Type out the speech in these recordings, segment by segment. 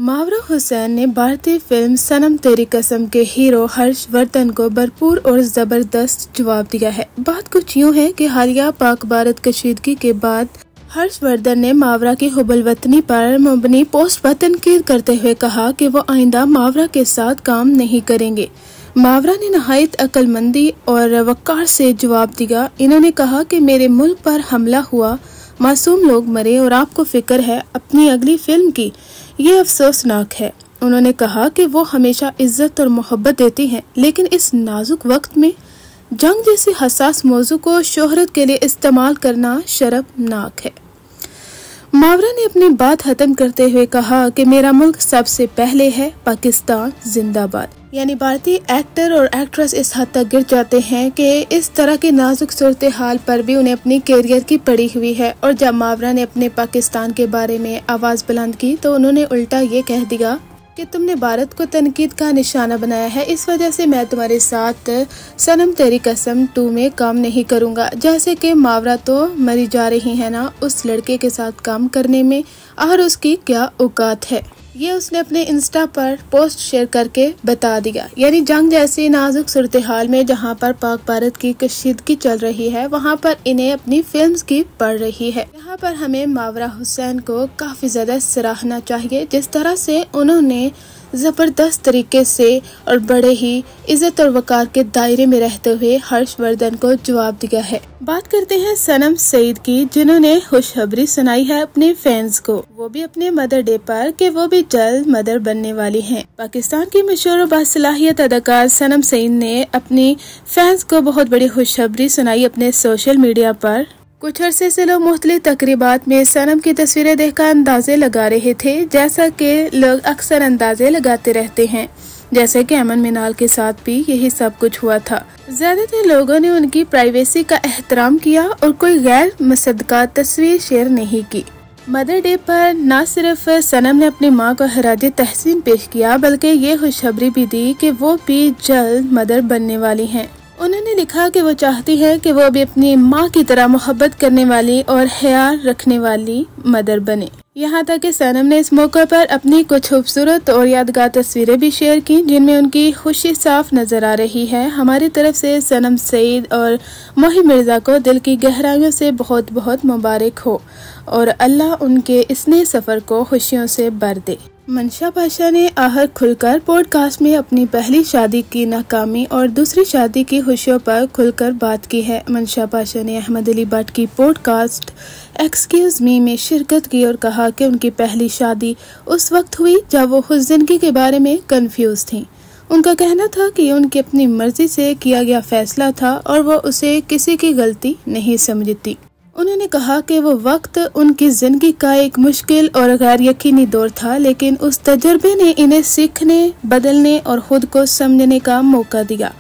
मावरा हुसैन ने भारतीय फिल्म सनम तेरी कसम के हीरो हर्षवर्धन को भरपूर और जबरदस्त जवाब दिया है। बात कुछ यूँ है कि हालिया पाक भारत कशीदगी के बाद हर्षवर्धन ने मावरा की हुबल वतनी पर मबनी पोस्ट पर तनकीद करते हुए कहा कि वो आइंदा मावरा के साथ काम नहीं करेंगे। मावरा ने नहायत अक्लमंदी और वक़ार से जवाब दिया। इन्होंने कहा कि मेरे मुल्क पर हमला हुआ, मासूम लोग मरे और आपको फिक्र है अपनी अगली फिल्म की, ये अफसोसनाक है। उन्होंने कहा कि वो हमेशा इज्जत और मोहब्बत देती हैं, लेकिन इस नाजुक वक्त में जंग जैसे हसास मौजू को शोहरत के लिए इस्तेमाल करना शर्मनाक है। मावरा ने अपनी बात खत्म करते हुए कहा कि मेरा मुल्क सबसे पहले है, पाकिस्तान जिंदाबाद। यानी भारतीय एक्टर और एक्ट्रेस इस हद तक गिर जाते हैं कि इस तरह की नाजुक सूरत हाल पर भी उन्हें अपनी कैरियर की पड़ी हुई है। और जब मावरा ने अपने पाकिस्तान के बारे में आवाज बुलंद की तो उन्होंने उल्टा ये कह दिया कि तुमने भारत को तनकीद का निशाना बनाया है, इस वजह से मैं तुम्हारे साथ सनम तेरी कसम 2 में काम नहीं करूंगा। जैसे कि मावरा तो मरी जा रही है ना उस लड़के के साथ काम करने में, और उसकी क्या औकात है, ये उसने अपने इंस्टा पर पोस्ट शेयर करके बता दिया। यानी जंग जैसी नाजुक सूरत हाल में जहां पर पाक भारत की कशीदगी चल रही है, वहां पर इन्हें अपनी फिल्म्स की पड़ रही है। यहाँ पर हमें मावरा हुसैन को काफी ज्यादा सराहना चाहिए, जिस तरह से उन्होंने जबरदस्त तरीके से और बड़े ही इज्जत और वकार के दायरे में रहते हुए हर्षवर्धन को जवाब दिया है। बात करते हैं सनम सईद की, जिन्होंने खुशखबरी सुनाई है अपने फैंस को, वो भी अपने मदर डे पर, कि वो भी जल्द मदर बनने वाली हैं। पाकिस्तान की मशहूर और बासलाहियत अदाकार सनम सईद ने अपनी फैंस को बहुत बड़ी खुशखबरी सुनाई अपने सोशल मीडिया पर। कुछ अरसे से लोग मुख्तलिफ तकरीबात में सनम की तस्वीरें देखकर अंदाजे लगा रहे थे, जैसा कि लोग अक्सर अंदाजे लगाते रहते हैं, जैसे कि अमन मिनाल के साथ भी यही सब कुछ हुआ था। ज्यादातर लोगों ने उनकी प्राइवेसी का एहतराम किया और कोई गैर मुसद्दका तस्वीर शेयर नहीं की। मदर डे पर न सिर्फ सनम ने अपनी मां को खराज तहसीन पेश किया, बल्कि ये खुशखबरी भी दी कि वो भी जल्द मदर बनने वाली हैं। उन्होंने लिखा कि वो चाहती है कि वो भी अपनी माँ की तरह मोहब्बत करने वाली और ख्याल रखने वाली मदर बने। यहाँ तक कि सनम ने इस मौके पर अपनी कुछ खूबसूरत और यादगार तस्वीरें भी शेयर की, जिनमें उनकी खुशी साफ नजर आ रही है। हमारी तरफ से सनम सईद और मोही मिर्जा को दिल की गहराइयों से बहुत बहुत मुबारक हो और अल्लाह उनके इस नए सफर को खुशियों से भर दे। मंशा पाशा ने आहर खुलकर पॉडकास्ट में अपनी पहली शादी की नाकामी और दूसरी शादी की खुशियों पर खुलकर बात की है। मंशा पाशा ने अहमद अली भट्ट की पॉडकास्ट एक्सक्यूज मी में शिरकत की और कहा कि उनकी पहली शादी उस वक्त हुई जब वो खुद जिंदगी के बारे में कंफ्यूज थी। उनका कहना था कि उनकी अपनी मर्जी से किया गया फैसला था और वो उसे किसी की गलती नहीं समझती। उन्होंने कहा कि वो वक्त उनकी जिंदगी का एक मुश्किल और गैर यकीनी दौर था, लेकिन उस तजर्बे ने इन्हें सीखने, बदलने और खुद को समझने का मौका दिया।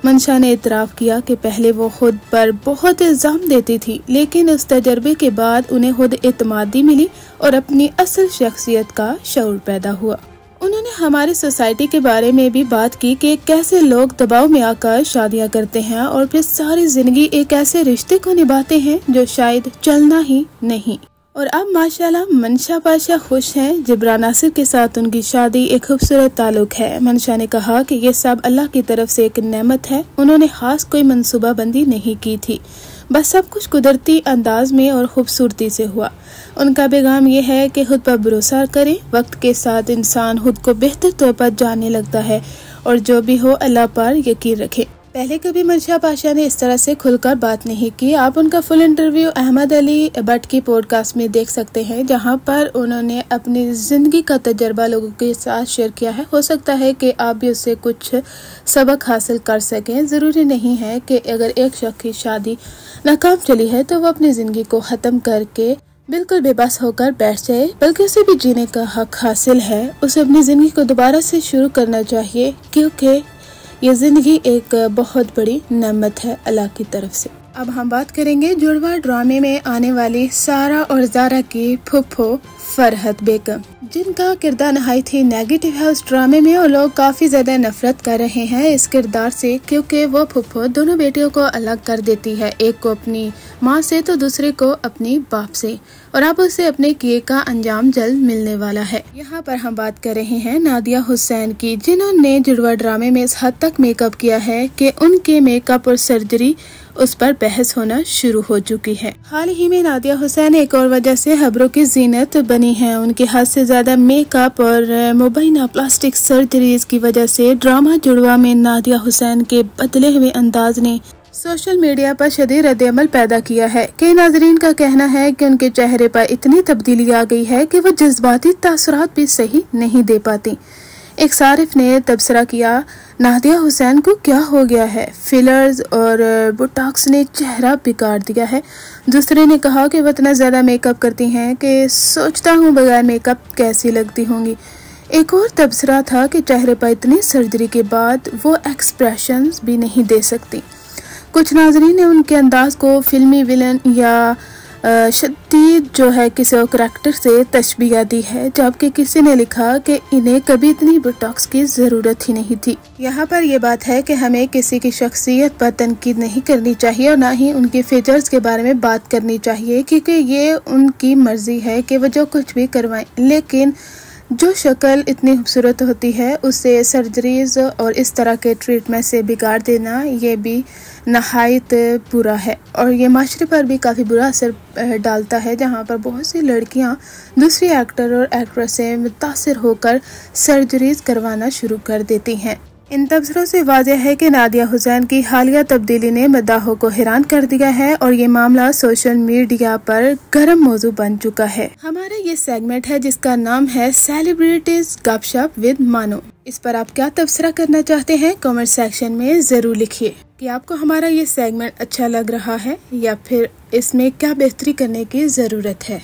मंशा ने इतराफ किया कि पहले वो खुद पर बहुत इल्जाम देती थी, लेकिन उस तजर्बे के बाद उन्हें खुद एतमादी मिली और अपनी असल शख्सियत का शऊर पैदा हुआ। उन्होंने हमारी सोसाइटी के बारे में भी बात की कि कैसे लोग दबाव में आकर शादियां करते हैं और फिर सारी जिंदगी एक ऐसे रिश्ते को निभाते हैं जो शायद चलना ही नहीं। और अब माशाल्लाह मंशा पाशा खुश हैं। जिब्रान नासिर के साथ उनकी शादी एक खूबसूरत ताल्लुक है। मंशा ने कहा कि ये सब अल्लाह की तरफ से एक नेमत है। उन्होंने खास कोई मंसूबा बंदी नहीं की थी, बस सब कुछ कुदरती अंदाज में और खूबसूरती से हुआ। उनका पैगाम ये है कि खुद पर भरोसा करें। वक्त के साथ इंसान खुद को बेहतर तौर पर जानने लगता है और जो भी हो अल्लाह पर यकीन रखें। पहले कभी मंशा पाशा ने इस तरह से खुलकर बात नहीं की। आप उनका फुल इंटरव्यू अहमद अली भट्ट की पॉडकास्ट में देख सकते हैं, जहां पर उन्होंने अपनी जिंदगी का तजर्बा लोगों के साथ शेयर किया है। हो सकता है कि आप भी उससे कुछ सबक हासिल कर सकें। जरूरी नहीं है कि अगर एक शख्स की शादी नाकाम चली है तो वो अपनी जिंदगी को खत्म करके बिल्कुल बेबस होकर बैठ जाए, बल्कि उसे भी जीने का हक हासिल है। उसे अपनी जिंदगी को दोबारा से शुरू करना चाहिए, क्योंकि ये जिंदगी एक बहुत बड़ी नेमत है अल्लाह की तरफ से। अब हम बात करेंगे जुड़वा ड्रामे में आने वाली सारा और ज़ारा की फुफ्फो फरहत बेगम, जिनका किरदार नहायत ही नेगेटिव है उस ड्रामे में, और लोग काफी ज्यादा नफरत कर रहे हैं इस किरदार से, क्योंकि वो फुफ्फो दोनों बेटियों को अलग कर देती है, एक को अपनी माँ से तो दूसरे को अपनी बाप से, और अब उसे अपने किए का अंजाम जल्द मिलने वाला है। यहाँ पर हम बात कर रहे हैं नादिया हुसैन की, जिन्होंने जुड़वा ड्रामे में इस हद तक मेकअप किया है कि उनके मेकअप और सर्जरी उस पर बहस होना शुरू हो चुकी है। हाल ही में नादिया हुसैन एक और वजह से खबरों की जीनत बनी है। उनके हद से ज्यादा मेकअप और मुबैना प्लास्टिक सर्जरीज की वजह से ड्रामा जुड़वा में नादिया हुसैन के बदले हुए अंदाज ने सोशल मीडिया पर शदीद रद्द-ए-अमल पैदा किया है। कई नाजरीन का कहना है कि उनके चेहरे पर इतनी तब्दीली आ गई है कि वो जज्बाती तासुरात भी सही नहीं दे पाती। एक सारिफ ने तबसरा किया, नादिया हुसैन को क्या हो गया है, फिलर्स और बोटॉक्स ने चेहरा बिगाड़ दिया है। दूसरे ने कहा कि वो इतना ज़्यादा मेकअप करती हैं कि सोचता हूँ बगैर मेकअप कैसी लगती होंगी। एक और तबसरा था कि चेहरे पर इतनी सर्जरी के बाद वो एक्सप्रेशंस भी नहीं दे सकती। कुछ नाजरीन ने उनके अंदाज को फिल्मी विलन या शदीद जो है किसी और करैक्टर से तशबीह दी है, जबकि किसी ने लिखा कि इन्हें कभी इतनी बोटॉक्स की जरूरत ही नहीं थी। यहाँ पर ये बात है कि हमें किसी की शख्सियत पर तनकीद नहीं करनी चाहिए और ना ही उनके फीचर्स के बारे में बात करनी चाहिए, क्योंकि ये उनकी मर्जी है कि वो जो कुछ भी करवाएं, लेकिन जो शक्ल इतनी खूबसूरत होती है उसे सर्जरीज और इस तरह के ट्रीटमेंट से बिगाड़ देना ये भी नहायत बुरा है, और ये माशरे पर भी काफ़ी बुरा असर डालता है, जहाँ पर बहुत सी लड़कियाँ दूसरी एक्टर और एक्ट्रेस से मुतासिर होकर सर्जरीज करवाना शुरू कर देती हैं। इन तबसरों से वाज़ेह है कि नादिया हुसैन की हालिया तब्दीली ने मद्दाहों को हैरान कर दिया है और ये मामला सोशल मीडिया पर गर्म मौजू बन चुका है। हमारा ये सेगमेंट है जिसका नाम है सेलिब्रिटीज गपशप विद मानो। इस पर आप क्या तबसरा करना चाहते हैं कमेंट सेक्शन में जरूर लिखिए कि आपको हमारा ये सेगमेंट अच्छा लग रहा है या फिर इसमें क्या बेहतरी करने की जरूरत है।